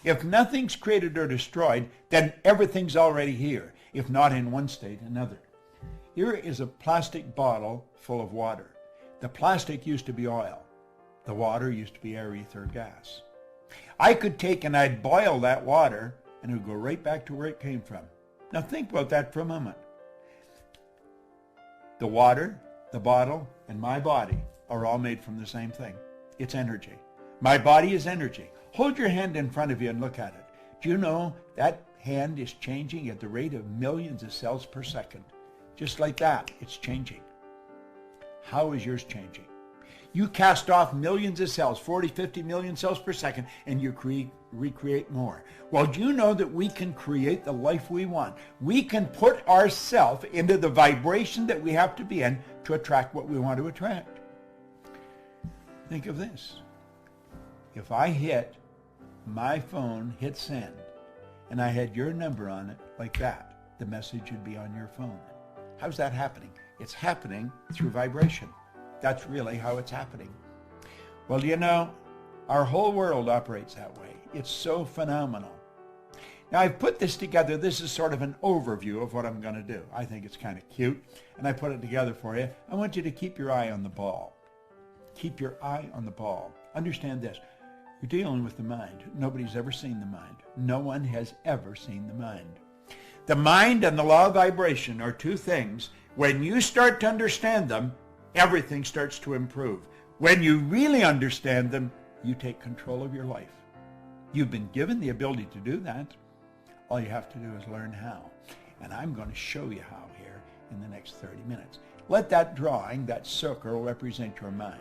If nothing's created or destroyed, then everything's already here, if not in one state, another. Here is a plastic bottle full of water. The plastic used to be oil. The water used to be air, ether, gas. I could take and I'd boil that water and it would go right back to where it came from. Now think about that for a moment. The water, the bottle, and my body are all made from the same thing. It's energy. My body is energy. Hold your hand in front of you and look at it. Do you know that hand is changing at the rate of millions of cells per second? Just like that, it's changing. How is yours changing? You cast off millions of cells, 40, 50 million cells per second, and you recreate more. Well, do you know that we can create the life we want? We can put ourselves into the vibration that we have to be in to attract what we want to attract. Think of this. If I hit my phone, hit send, and I had your number on it like that, the message would be on your phone. How's that happening? It's happening through vibration. That's really how it's happening. Well, you know, our whole world operates that way. It's so phenomenal. Now, I've put this together. This is sort of an overview of what I'm going to do. I think it's kind of cute, and I put it together for you. I want you to keep your eye on the ball. Keep your eye on the ball. Understand this. You're dealing with the mind. Nobody's ever seen the mind. No one has ever seen the mind. The mind and the law of vibration are two things. When you start to understand them, everything starts to improve. When you really understand them, you take control of your life. You've been given the ability to do that. All you have to do is learn how. And I'm going to show you how here in the next 30 minutes. Let that drawing, that circle, represent your mind.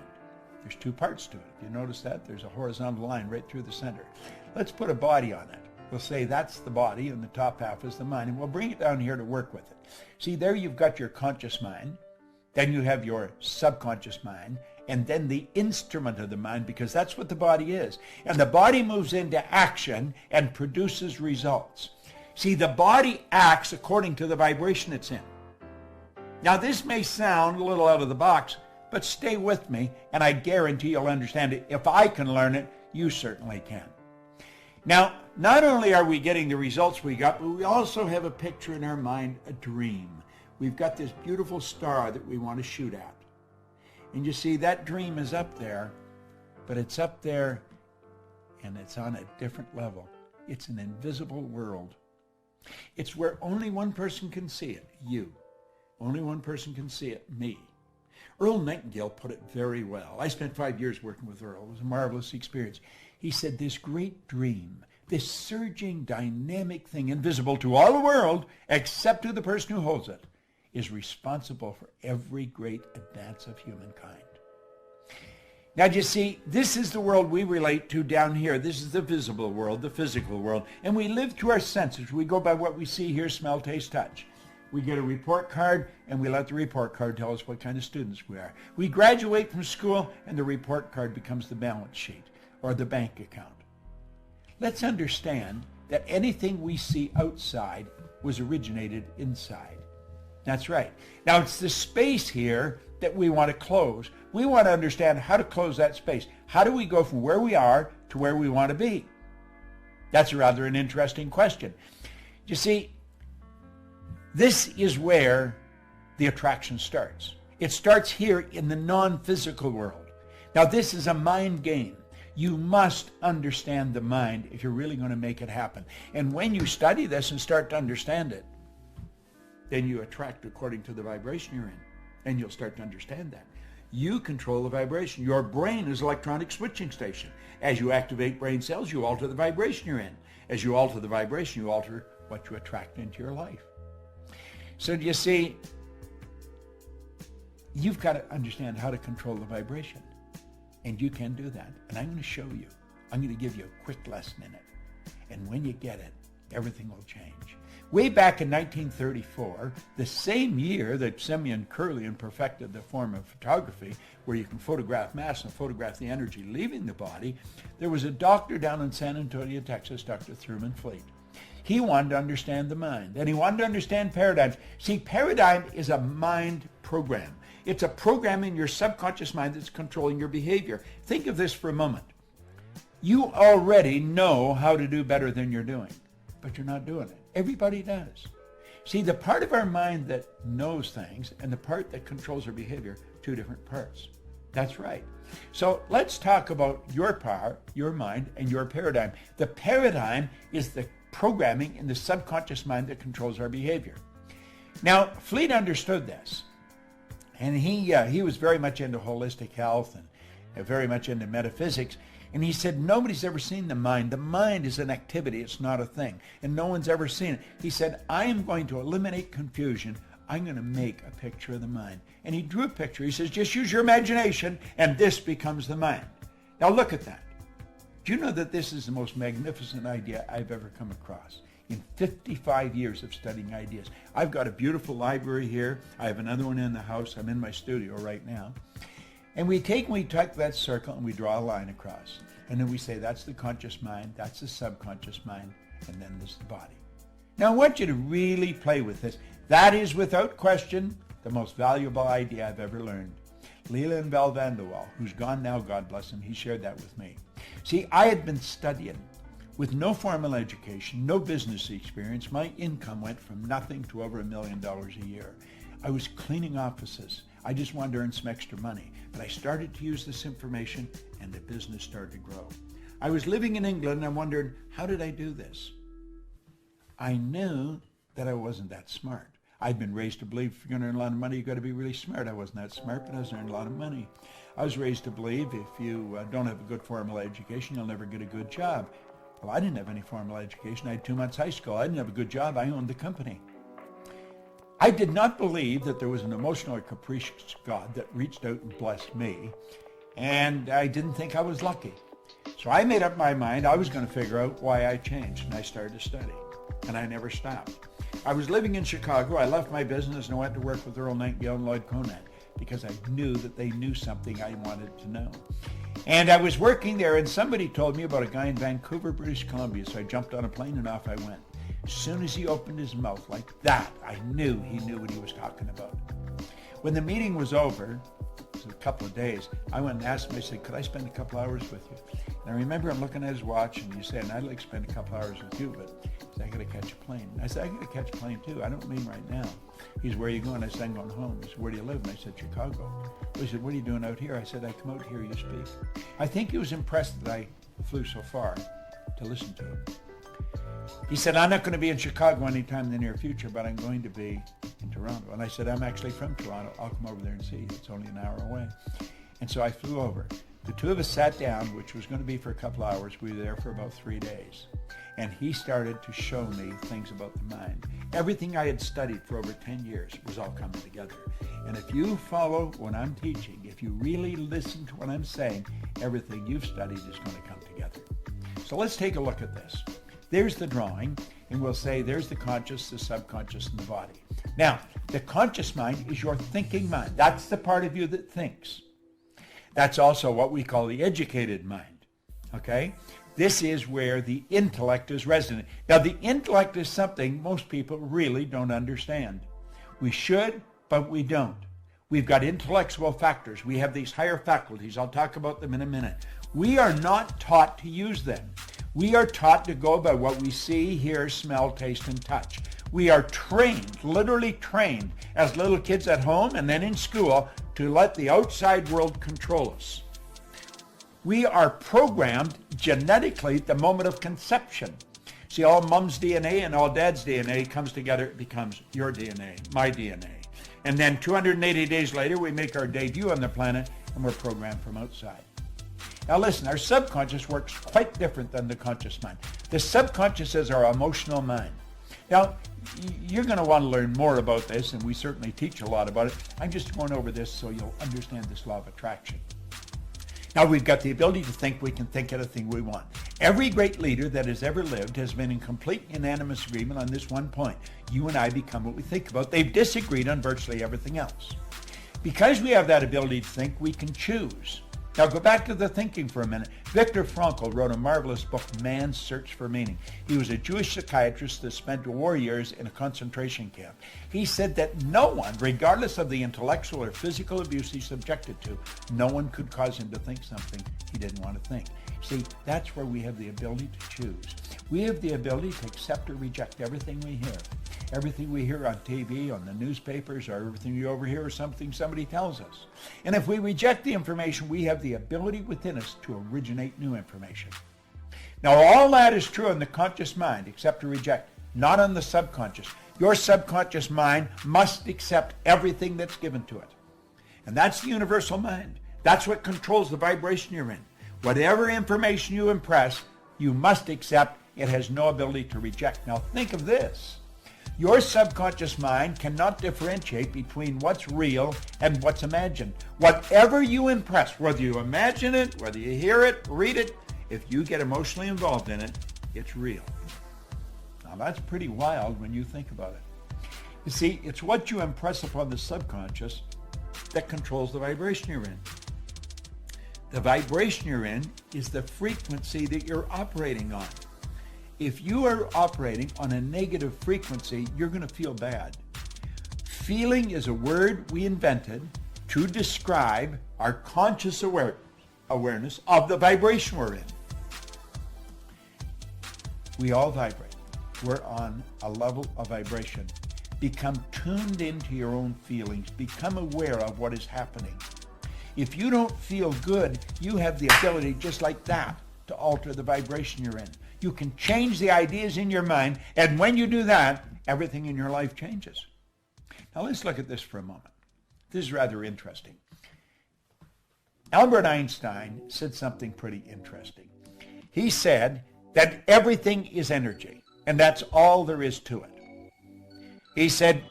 There's two parts to it. If you notice that, there's a horizontal line right through the center. Let's put a body on it. We'll say that's the body and the top half is the mind, and we'll bring it down here to work with it. See, there you've got your conscious mind. Then you have your subconscious mind, and then the instrument of the mind, because that's what the body is. And the body moves into action and produces results. See, the body acts according to the vibration it's in. Now, this may sound a little out of the box, but stay with me, and I guarantee you'll understand it. If I can learn it, you certainly can. Now, not only are we getting the results we got, but we also have a picture in our mind, a dream. We've got this beautiful star that we want to shoot at. And you see, that dream is up there, but it's up there and it's on a different level. It's an invisible world. It's where only one person can see it, you. Only one person can see it, me. Earl Nightingale put it very well. I spent 5 years working with Earl. It was a marvelous experience. He said, this great dream, this surging, dynamic thing, invisible to all the world, except to the person who holds it, is responsible for every great advance of humankind. Now, you see, this is the world we relate to down here. This is the visible world, the physical world. And we live through our senses. We go by what we see, hear, smell, taste, touch. We get a report card, and we let the report card tell us what kind of students we are. We graduate from school, and the report card becomes the balance sheet or the bank account. Let's understand that anything we see outside was originated inside. That's right. Now, it's the space here that we want to close. We want to understand how to close that space. How do we go from where we are to where we want to be? That's rather an interesting question. You see, this is where the attraction starts. It starts here in the non-physical world. Now, this is a mind game. You must understand the mind if you're really going to make it happen. And when you study this and start to understand it, then you attract according to the vibration you're in. And you'll start to understand that. You control the vibration. Your brain is an electronic switching station. As you activate brain cells, you alter the vibration you're in. As you alter the vibration, you alter what you attract into your life. So you see, you've got to understand how to control the vibration. And you can do that. And I'm going to show you. I'm going to give you a quick lesson in it. And when you get it, everything will change. Way back in 1934, the same year that Simeon Kirlian perfected the form of photography, where you can photograph mass and photograph the energy leaving the body, there was a doctor down in San Antonio, Texas, Dr. Thurman Fleet. He wanted to understand the mind, and he wanted to understand paradigms. See, paradigm is a mind program. It's a program in your subconscious mind that's controlling your behavior. Think of this for a moment. You already know how to do better than you're doing, but you're not doing it. Everybody does. See, the part of our mind that knows things and the part that controls our behavior, two different parts. That's right. So let's talk about your power, your mind, and your paradigm. The paradigm is the programming in the subconscious mind that controls our behavior. Now, Fleet understood this, and he was very much into holistic health and very much into metaphysics. And he said, nobody's ever seen the mind. The mind is an activity. It's not a thing. And no one's ever seen it. He said, I am going to eliminate confusion. I'm going to make a picture of the mind. And he drew a picture. He says, just use your imagination, and this becomes the mind. Now look at that. Do you know that this is the most magnificent idea I've ever come across? In 55 years of studying ideas. I've got a beautiful library here. I have another one in the house. I'm in my studio right now. And we take that circle and we draw a line across. And then we say, that's the conscious mind, that's the subconscious mind, and then there's the body. Now I want you to really play with this. That is, without question, the most valuable idea I've ever learned. Leland Bell Vanderwall, who's gone now, God bless him, he shared that with me. See, I had been studying with no formal education, no business experience. My income went from nothing to over $1 million a year. I was cleaning offices. I just wanted to earn some extra money. But I started to use this information and the business started to grow. I was living in England and I wondered, how did I do this? I knew that I wasn't that smart. I'd been raised to believe if you're going to earn a lot of money, you've got to be really smart. I wasn't that smart, but I was earning a lot of money. I was raised to believe if you don't have a good formal education, you'll never get a good job. Well, I didn't have any formal education. I had 2 months high school. I didn't have a good job. I owned the company. I did not believe that there was an emotional or capricious God that reached out and blessed me, and I didn't think I was lucky. So I made up my mind I was going to figure out why I changed, and I started to study, and I never stopped. I was living in Chicago. I left my business and I went to work with Earl Nightingale and Lloyd Conant because I knew that they knew something I wanted to know. And I was working there, and somebody told me about a guy in Vancouver, British Columbia, so I jumped on a plane and off I went. As soon as he opened his mouth like that, I knew he knew what he was talking about. When the meeting was over, it was a couple of days, I went and asked him, I said, could I spend a couple hours with you? And I remember him looking at his watch and he said, I'd like to spend a couple hours with you, but he said, I got to catch a plane. And I said, I got to catch a plane too. I don't mean right now. He said, where are you going? I said, I'm going home. He said, where do you live? And I said, Chicago. He said, what are you doing out here? I said, I come out here, you speak. I think he was impressed that I flew so far to listen to him. He said, I'm not going to be in Chicago anytime in the near future, but I'm going to be in Toronto. And I said, I'm actually from Toronto. I'll come over there and see you. It's only an hour away. And so I flew over. The two of us sat down, which was going to be for a couple hours. We were there for about 3 days. And he started to show me things about the mind. Everything I had studied for over 10 years was all coming together. And if you follow what I'm teaching, if you really listen to what I'm saying, everything you've studied is going to come together. So let's take a look at this. There's the drawing, and we'll say there's the conscious, the subconscious, and the body. Now, the conscious mind is your thinking mind. That's the part of you that thinks. That's also what we call the educated mind, okay? This is where the intellect is resident. Now, the intellect is something most people really don't understand. We should, but we don't. We've got intellectual factors. We have these higher faculties. I'll talk about them in a minute. We are not taught to use them. We are taught to go by what we see, hear, smell, taste, and touch. We are trained, literally trained, as little kids at home and then in school to let the outside world control us. We are programmed genetically at the moment of conception. See, all mom's DNA and all dad's DNA comes together, it becomes your DNA, my DNA. And then 280 days later, we make our debut on the planet and we're programmed from outside. Now listen, our subconscious works quite different than the conscious mind. The subconscious is our emotional mind. Now, you're going to want to learn more about this, and we certainly teach a lot about it. I'm just going over this so you'll understand this law of attraction. Now, we've got the ability to think. We can think anything we want. Every great leader that has ever lived has been in complete unanimous agreement on this one point. You and I become what we think about. They've disagreed on virtually everything else. Because we have that ability to think, we can choose. Now go back to the thinking for a minute. Viktor Frankl wrote a marvelous book, Man's Search for Meaning. He was a Jewish psychiatrist that spent war years in a concentration camp. He said that no one, regardless of the intellectual or physical abuse he's subjected to, no one could cause him to think something he didn't want to think. See, that's where we have the ability to choose. We have the ability to accept or reject everything we hear. Everything we hear on TV, on the newspapers, or everything you overhear or something somebody tells us. And if we reject the information, we have the ability within us to originate new information. Now, all that is true in the conscious mind, accept or reject, not on the subconscious. Your subconscious mind must accept everything that's given to it. And that's the universal mind. That's what controls the vibration you're in. Whatever information you impress, you must accept. It has no ability to reject. Now, think of this. Your subconscious mind cannot differentiate between what's real and what's imagined. Whatever you impress, whether you imagine it, whether you hear it, read it, if you get emotionally involved in it, it's real. Now that's pretty wild when you think about it. You see, it's what you impress upon the subconscious that controls the vibration you're in. The vibration you're in is the frequency that you're operating on. If you are operating on a negative frequency, you're going to feel bad. Feeling is a word we invented to describe our conscious awareness of the vibration we're in. We all vibrate. We're on a level of vibration. Become tuned into your own feelings. Become aware of what is happening. If you don't feel good, you have the ability, just like that, to alter the vibration you're in. You can change the ideas in your mind, and when you do that, everything in your life changes. Now let's look at this for a moment. This is rather interesting. Albert Einstein said something pretty interesting. He said that everything is energy, and that's all there is to it. He said,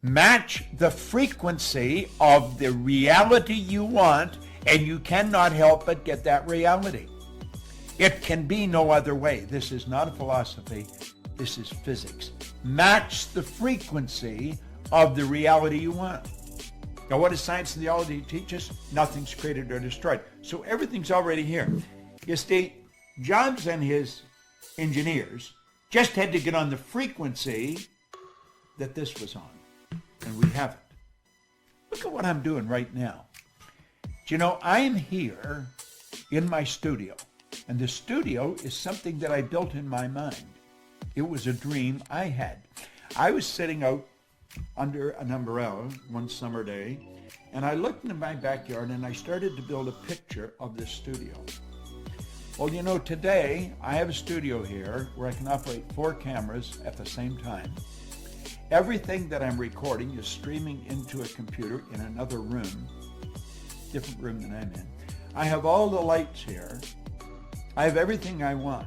match the frequency of the reality you want, and you cannot help but get that reality. It can be no other way. This is not a philosophy. This is physics. Match the frequency of the reality you want. Now, what does science and theology teach us? Nothing's created or destroyed. So everything's already here. You see, Jobs and his engineers just had to get on the frequency that this was on. And we haven't. Look at what I'm doing right now. Do you know, I'm here in my studio. And the studio is something that I built in my mind. It was a dream I had. I was sitting out under an umbrella one summer day, and I looked into my backyard and I started to build a picture of this studio. Well, you know, today I have a studio here where I can operate 4 cameras at the same time. Everything that I'm recording is streaming into a computer in another room, different room than I'm in. I have all the lights here. I have everything I want.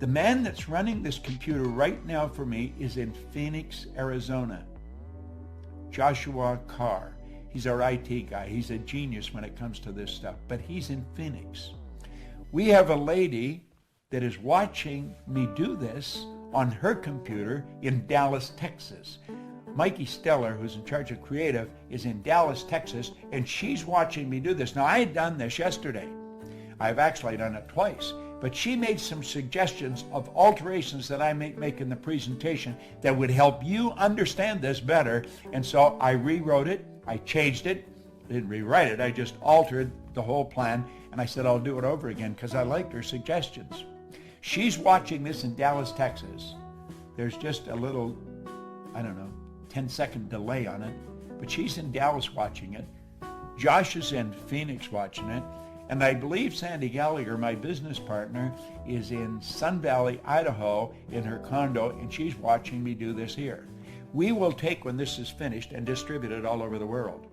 The man that's running this computer right now for me is in Phoenix, Arizona. Joshua Carr. He's our IT guy. He's a genius when it comes to this stuff, but he's in Phoenix. We have a lady that is watching me do this on her computer in Dallas, Texas. Mikey Steller, who's in charge of creative, is in Dallas, Texas, and she's watching me do this. Now, I had done this yesterday. I've actually done it twice, but she made some suggestions of alterations that I may make in the presentation that would help you understand this better. And so I rewrote it, I changed it, didn't rewrite it, I just altered the whole plan, and I said I'll do it over again because I liked her suggestions. She's watching this in Dallas, Texas. There's just a little, 10-second delay on it, but she's in Dallas watching it. Josh is in Phoenix watching it. And I believe Sandy Gallagher, my business partner, is in Sun Valley, Idaho, in her condo, and she's watching me do this here. We will take, when this is finished, and distribute it all over the world.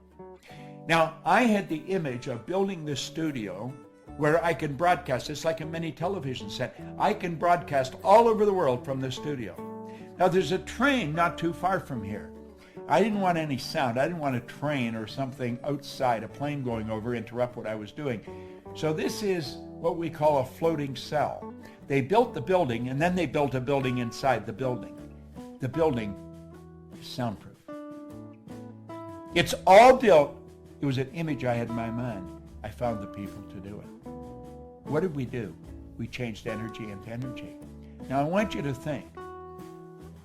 Now, I had the image of building this studio where I can broadcast. It's like a mini television set. I can broadcast all over the world from this studio. Now, there's a train not too far from here. I didn't want any sound. I didn't want a train or something outside, a plane going over, interrupt what I was doing. So this is what we call a floating cell. They built the building, and then they built a building inside the building. The building is soundproof. It's all built It was an image I had in my mind. I found the people to do it. What did we do? We changed energy into energy. Now I want you to think.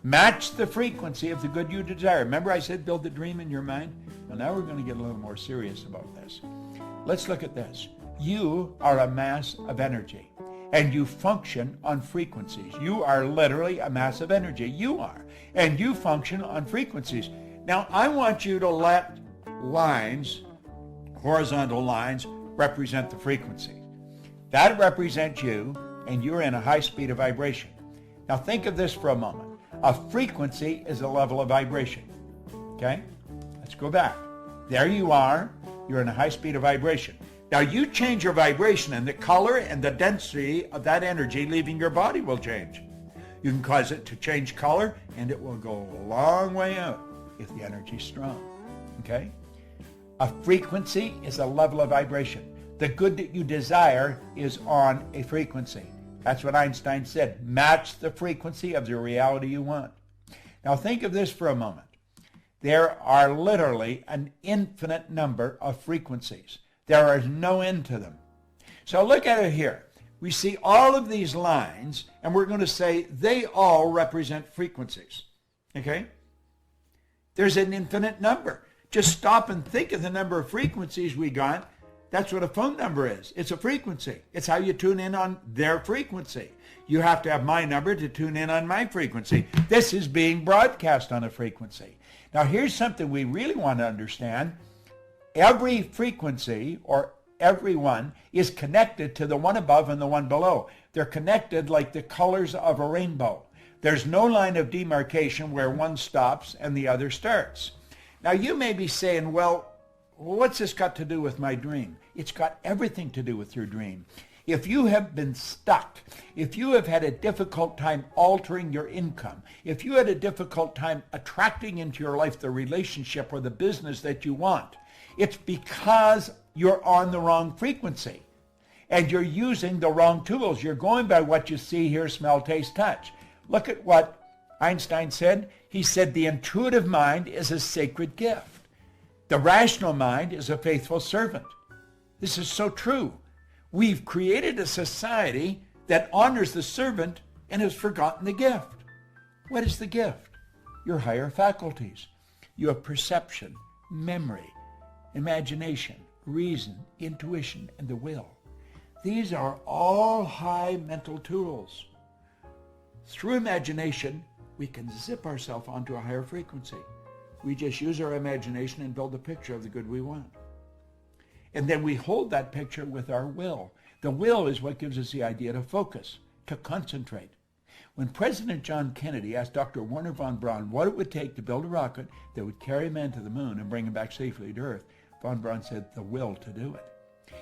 Match the frequency of the good you desire. Remember I said build the dream in your mind? Well, now we're going to get a little more serious about this. Let's look at this. You are a mass of energy, and you function on frequencies. You are literally a mass of energy. You are. And you function on frequencies. Now, I want you to let lines, horizontal lines, represent the frequency. That represents you, and you're in a high speed of vibration. Now, think of this for a moment. A frequency is a level of vibration. Okay? Let's go back. There you are. You're in a high speed of vibration. Now you change your vibration and the color and the density of that energy leaving your body will change. You can cause it to change color and it will go a long way out if the energy is strong. Okay? A frequency is a level of vibration. The good that you desire is on a frequency. That's what Einstein said. Match the frequency of the reality you want. Now think of this for a moment. There are literally an infinite number of frequencies. There is no end to them. So look at it here. We see all of these lines, and we're going to say they all represent frequencies. Okay? There's an infinite number. Just stop and think of the number of frequencies we got. That's what a phone number is. It's a frequency. It's how you tune in on their frequency. You have to have my number to tune in on my frequency. This is being broadcast on a frequency. Now here's something we really want to understand. Every frequency, or every one, is connected to the one above and the one below. They're connected like the colors of a rainbow. There's no line of demarcation where one stops and the other starts. Now you may be saying, well, what's this got to do with my dream? It's got everything to do with your dream. If you have been stuck, if you have had a difficult time altering your income, if you had a difficult time attracting into your life the relationship or the business that you want, it's because you're on the wrong frequency and you're using the wrong tools. You're going by what you see, hear, smell, taste, touch. Look at what Einstein said. He said the intuitive mind is a sacred gift. The rational mind is a faithful servant. This is so true. We've created a society that honors the servant and has forgotten the gift. What is the gift? Your higher faculties. You have perception, memory, imagination, reason, intuition, and the will. These are all high mental tools. Through imagination, we can zip ourselves onto a higher frequency. We just use our imagination and build a picture of the good we want. And then we hold that picture with our will. The will is what gives us the idea to focus, to concentrate. When President John Kennedy asked Dr. Wernher von Braun what it would take to build a rocket that would carry man to the moon and bring him back safely to Earth, von Braun said the will to do it.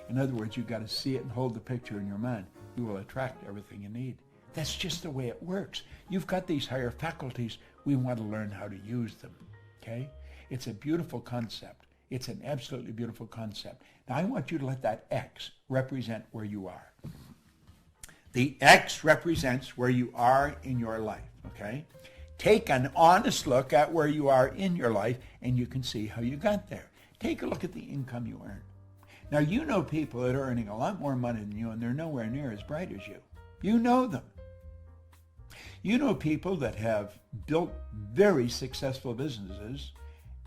In other words, you've got to see it and hold the picture in your mind. You will attract everything you need. That's just the way it works. You've got these higher faculties. We want to learn how to use them. Okay? It's a beautiful concept. It's an absolutely beautiful concept. Now I want you to let that X represent where you are. The X represents where you are in your life, okay? Take an honest look at where you are in your life and you can see how you got there. Take a look at the income you earn. Now you know people that are earning a lot more money than you and they're nowhere near as bright as you. You know them. You know people that have built very successful businesses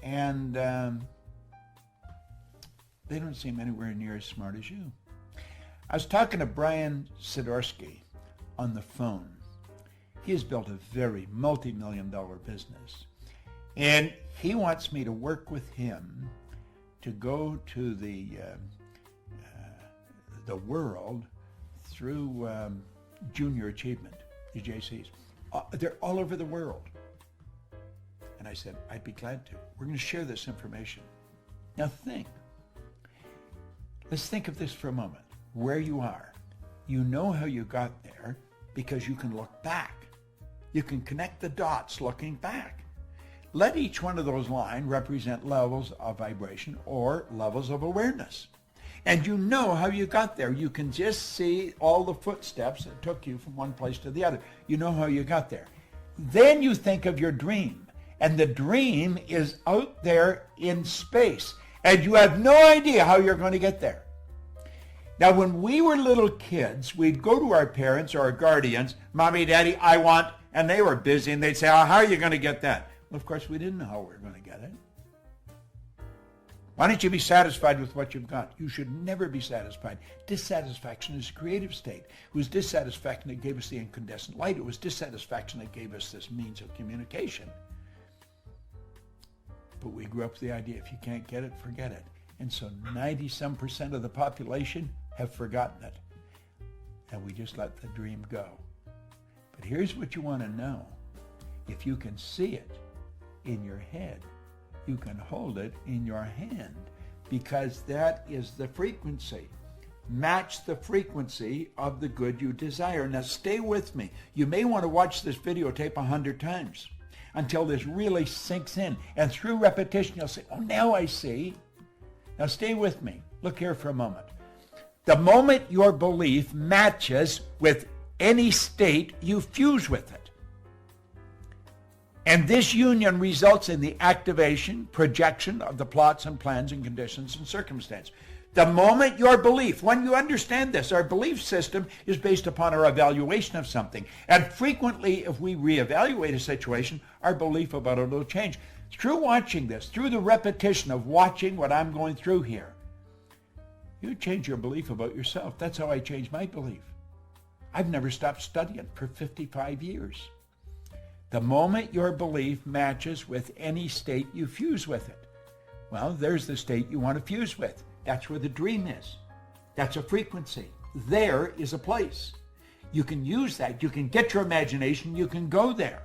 and they don't seem anywhere near as smart as you. I was talking to Brian Sidorsky on the phone. He has built a very multi-million-dollar business. And he wants me to work with him to go to the world through junior achievement, the JCs. They're all over the world. And I said, I'd be glad to. We're going to share this information. Now think. Let's think of this for a moment. Where you are. You know how you got there because you can look back. You can connect the dots looking back. Let each one of those lines represent levels of vibration or levels of awareness. And you know how you got there. You can just see all the footsteps that took you from one place to the other. You know how you got there. Then you think of your dream. And the dream is out there in space. And you have no idea how you're going to get there. Now, when we were little kids, we'd go to our parents or our guardians, Mommy, Daddy, I want, and they were busy, and they'd say, oh, how are you going to get that? Well, of course, we didn't know how we were going to get it. Why don't you be satisfied with what you've got? You should never be satisfied. Dissatisfaction is a creative state. It was dissatisfaction that gave us the incandescent light. It was dissatisfaction that gave us this means of communication. But we grew up with the idea, if you can't get it, forget it. And so 90-some% of the population have forgotten it. And we just let the dream go. But here's what you want to know. If you can see it in your head, you can hold it in your hand, because that is the frequency. Match the frequency of the good you desire. Now stay with me. You may want to watch this videotape 100 times until this really sinks in. And through repetition, you'll say, oh, now I see. Now stay with me. Look here for a moment. The moment your belief matches with any state, you fuse with it. And this union results in the activation, projection of the plots and plans and conditions and circumstance. The moment your belief, when you understand this, our belief system is based upon our evaluation of something. And frequently, if we reevaluate a situation, our belief about it will change. Through watching this, through the repetition of watching what I'm going through here, you change your belief about yourself. That's how I changed my belief. I've never stopped studying for 55 years. The moment your belief matches with any state, you fuse with it. Well, there's the state you want to fuse with. That's where the dream is. That's a frequency. There is a place. You can use that. You can get your imagination. You can go there.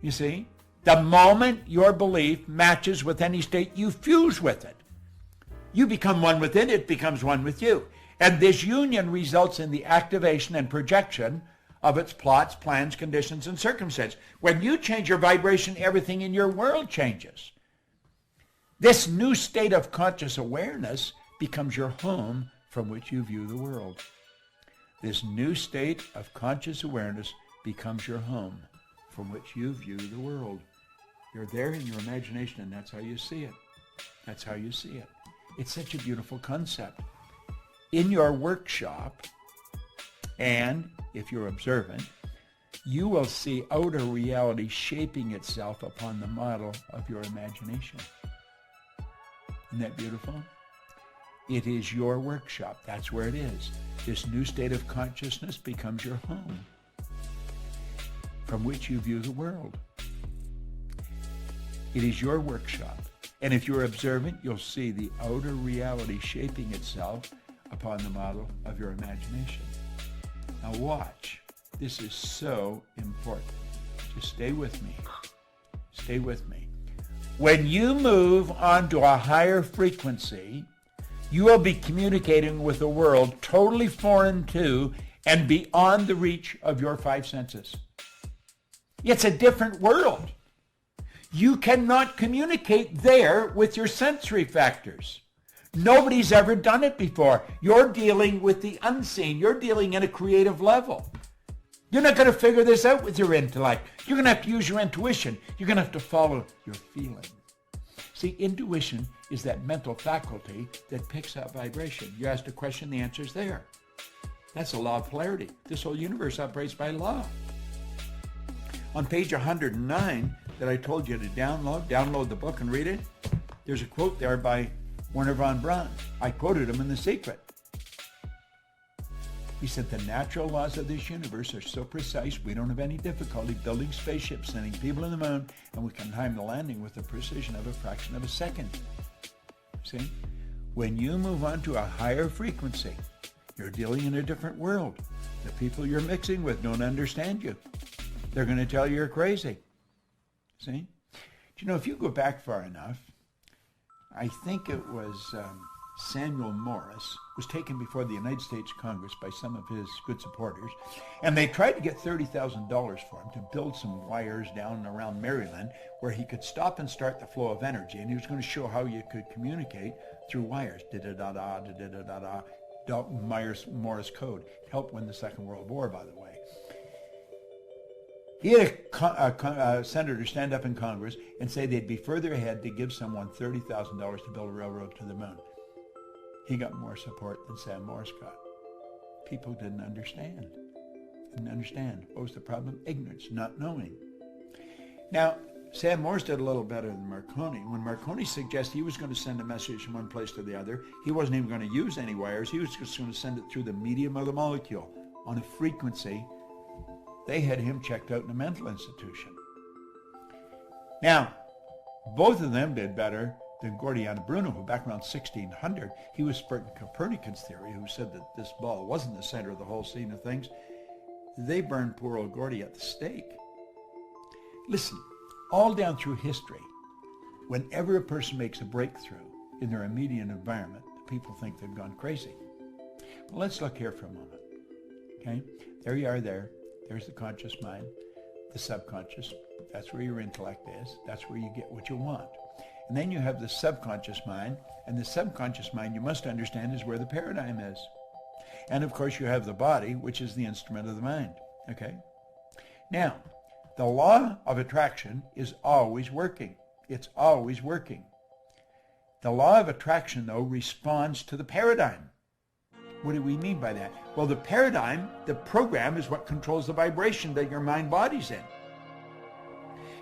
You see? The moment your belief matches with any state, you fuse with it. You become one with it. It becomes one with you. And this union results in the activation and projection of its plots, plans, conditions, and circumstances. When you change your vibration, everything in your world changes. This new state of conscious awareness becomes your home from which you view the world. This new state of conscious awareness becomes your home from which you view the world. You're there in your imagination, and that's how you see it. That's how you see it. It's such a beautiful concept. In your workshop, and if you're observant, you will see outer reality shaping itself upon the model of your imagination. Isn't that beautiful? It is your workshop. That's where it is. This new state of consciousness becomes your home from which you view the world. It is your workshop. And if you're observant, you'll see the outer reality shaping itself upon the model of your imagination. Now watch. This is so important. Just stay with me. Stay with me. When you move onto a higher frequency, you will be communicating with a world totally foreign to and beyond the reach of your five senses. It's a different world. You cannot communicate there with your sensory factors. Nobody's ever done it before. You're dealing with the unseen. You're dealing at a creative level. You're not going to figure this out with your intellect. You're going to have to use your intuition. You're going to have to follow your feeling. See, intuition is that mental faculty that picks up vibration. You asked a question, the answer's there. That's a law of polarity. This whole universe operates by law. On page 109 that I told you to download the book and read it, there's a quote there by Werner von Braun. I quoted him in The Secret. He said, the natural laws of this universe are so precise, we don't have any difficulty building spaceships, sending people to the moon, and we can time the landing with the precision of a fraction of a second. See? When you move on to a higher frequency, you're dealing in a different world. The people you're mixing with don't understand you. They're going to tell you you're crazy. See? You know, if you go back far enough, I think it was Samuel Morse was taken before the United States Congress by some of his good supporters, and they tried to get $30,000 for him to build some wires down around Maryland where he could stop and start the flow of energy, and he was going to show how you could communicate through wires. Da-da-da-da, da-da-da-da-da, Morse code. Helped win the Second World War, by the way. He had a senator stand up in Congress and say they'd be further ahead to give someone $30,000 to build a railroad to the moon. He got more support than Sam Morris got. People didn't understand. What was the problem? Ignorance, not knowing. Now, Sam Morris did a little better than Marconi. When Marconi suggested he was going to send a message from one place to the other, he wasn't even going to use any wires. He was just going to send it through the medium of the molecule on a frequency. They had him checked out in a mental institution. Now, both of them did better than Giordano Bruno, who back around 1600, he was spreading Copernicus theory, who said that this ball wasn't the center of the whole scene of things. They burned poor old Gordy at the stake. Listen, all down through history, whenever a person makes a breakthrough in their immediate environment, people think they've gone crazy. Well, let's look here for a moment. Okay? There you are there. There's the conscious mind, the subconscious. That's where your intellect is. That's where you get what you want. And then you have the subconscious mind, and the subconscious mind, you must understand, is where the paradigm is. And of course you have the body, which is the instrument of the mind. Okay? Now, the law of attraction is always working. It's always working. The law of attraction, though, responds to the paradigm. What do we mean by that? Well, the paradigm, the program, is what controls the vibration that your mind body's in.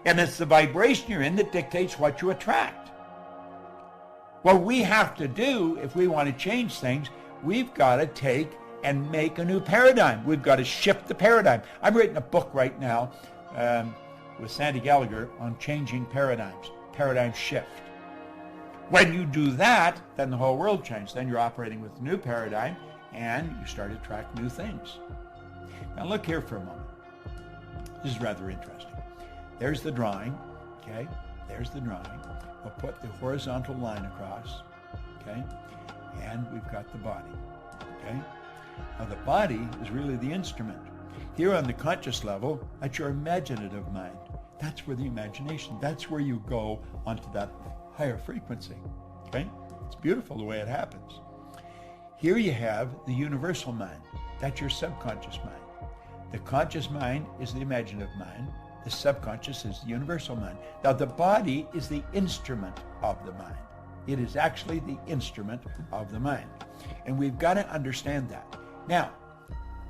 And it's the vibration you're in that dictates what you attract. What we have to do, if we want to change things, we've got to take and make a new paradigm. We've got to shift the paradigm. I'm writing a book right now with Sandy Gallagher on changing paradigms, paradigm shift. When you do that, then the whole world changes. Then you're operating with a new paradigm, and you start to attract new things. Now look here for a moment. This is rather interesting. There's the drawing, okay? There's the drawing. We'll put the horizontal line across, okay? And we've got the body, okay? Now the body is really the instrument. Here on the conscious level, that's your imaginative mind. That's where the imagination, that's where you go onto that higher frequency, okay? It's beautiful the way it happens. Here you have the universal mind. That's your subconscious mind. The conscious mind is the imaginative mind. The subconscious is the universal mind. Now the body is the instrument of the mind. It is actually the instrument of the mind. And we've got to understand that. Now,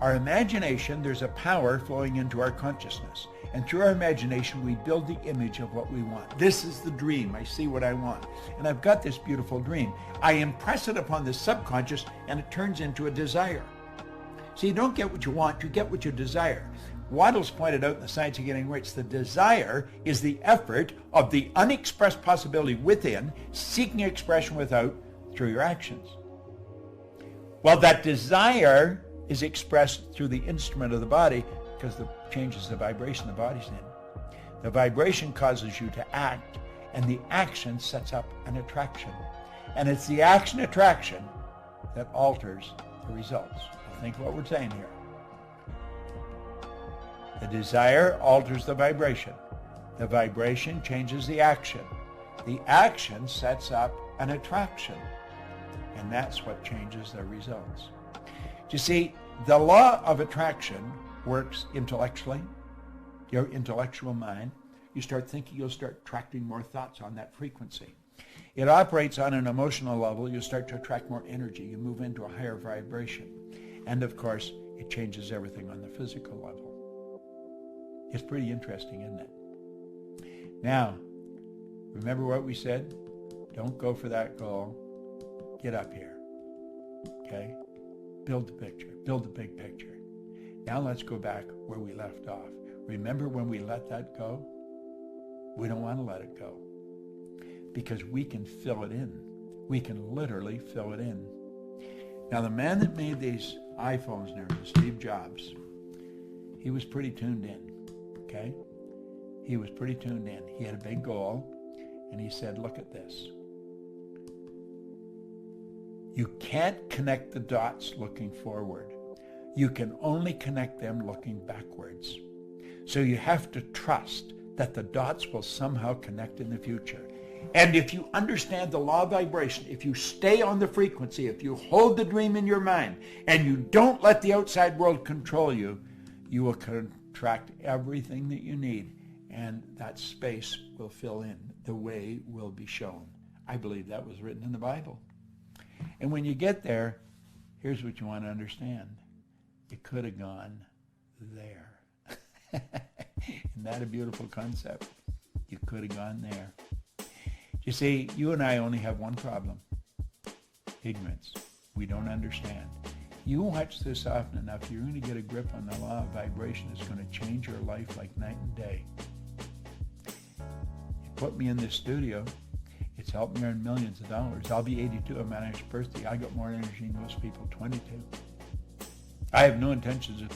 our imagination, there's a power flowing into our consciousness. And through our imagination, we build the image of what we want. This is the dream. I see what I want. And I've got this beautiful dream. I impress it upon the subconscious, and it turns into a desire. So you don't get what you want, you get what you desire. Waddell's pointed out in the Science of Getting Rich, the desire is the effort of the unexpressed possibility within, seeking expression without, through your actions. Well, that desire is expressed through the instrument of the body because it changes the vibration the body's in. The vibration causes you to act, and the action sets up an attraction. And it's the action-attraction that alters the results. So think what we're saying here. The desire alters the vibration. The vibration changes the action. The action sets up an attraction. And that's what changes the results. You see, the law of attraction works intellectually. Your intellectual mind, you start thinking, you'll start attracting more thoughts on that frequency. It operates on an emotional level. You start to attract more energy. You move into a higher vibration. And of course, it changes everything on the physical level. It's pretty interesting, isn't it? Now, remember what we said? Don't go for that goal. Get up here. Okay? Build the picture. Build the big picture. Now let's go back where we left off. Remember when we let that go? We don't want to let it go. Because we can fill it in. We can literally fill it in. Now the man that made these iPhones and everything, Steve Jobs, he was pretty tuned in. Okay? He was pretty tuned in. He had a big goal, and he said, look at this. You can't connect the dots looking forward. You can only connect them looking backwards. So you have to trust that the dots will somehow connect in the future. And if you understand the law of vibration, if you stay on the frequency, if you hold the dream in your mind, and you don't let the outside world control you, you will attract everything that you need, and that space will fill in. The way will be shown. I believe that was written in the Bible. And when you get there, here's what you want to understand. It could have gone there. Isn't that a beautiful concept? You could have gone there. You see, you and I only have one problem. Ignorance. We don't understand. You watch this often enough, you're going to get a grip on the law of vibration. It's going to change your life like night and day. You put me in this studio, it's helped me earn millions of dollars. I'll be 82 on my next birthday. I got more energy than most people, 22. I have no intentions of